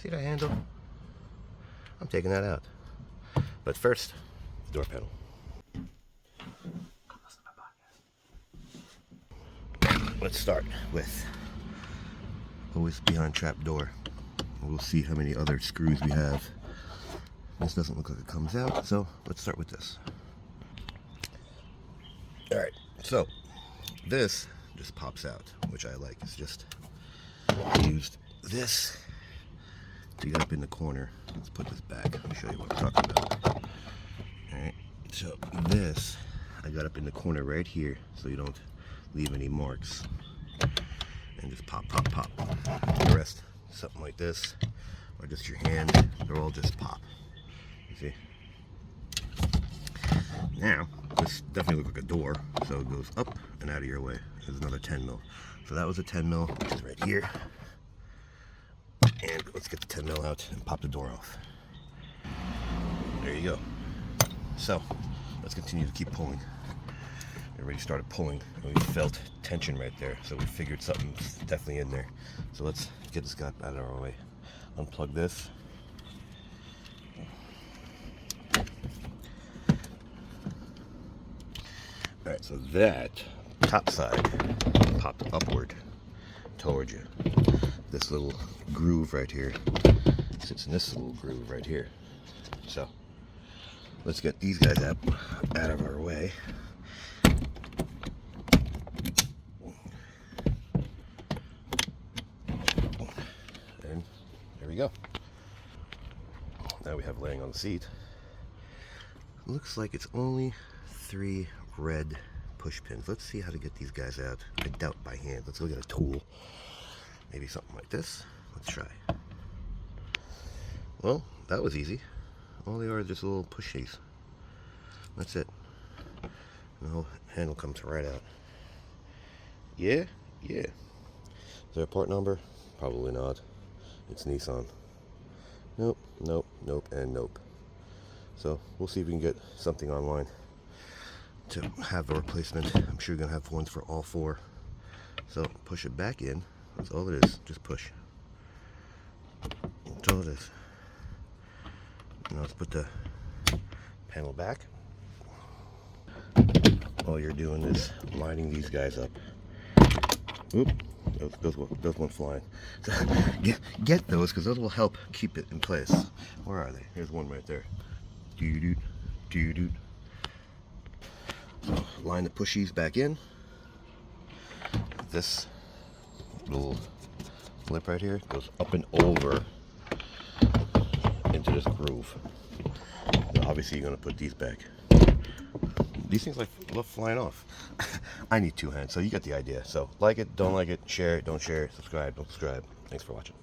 See that handle? I'm taking that out. But first, door panel. Let's start with always behind trap door. We'll see how many other screws we have. This doesn't look like it comes out, so let's start with this. Alright, so this just pops out, which I like. It's just used this to get up in the corner. Let's put this back. Let me show you what I'm talking about. Alright, so this I got up in the corner right here so you don't leave any marks. And just pop, pop, pop. The rest, something like this, or just your hand, they're all just pop. You see? Now, this definitely looks like a door, so it goes up and out of your way. There's another 10 mil. So that was a 10 mil, which is right here. And let's get the 10 mil out and pop the door off. There you go. So, let's continue to keep pulling. We already started pulling, and we felt tension right there, so we figured something's definitely in there. So let's get this guy out of our way. Unplug this. Alright, so that top side popped upward towards you. This little groove right here sits in this little groove right here. So let's get these guys out of our way. And there we go. Now we have laying on the seat. Looks like it's only 3 red push pins. Let's see how to get these guys out. I doubt by hand. Let's go get a tool. Maybe something like this. Let's try. Well, that was easy. All they are just little pushies. That's it. And the whole handle comes right out. Yeah. Is there a part number? Probably not. It's Nissan. Nope, and nope. So we'll see if we can get something online to have a replacement. I'm sure you're gonna have ones for all 4. So push it back in. That's all it is. Just push. That's all it is. Now let's put the panel back. All you're doing is lining these guys up. Oop, those went flying. So get those, because those will help keep it in place. Where are they? Here's one right there. Doo-doo. So line the pushies back in. This little lip right here goes up and over into this groove. Now obviously you're going to put these back. These things love flying off. I need 2 hands, so you get the idea. So like it, don't like it, share it, don't share it, subscribe, don't subscribe. Thanks for watching.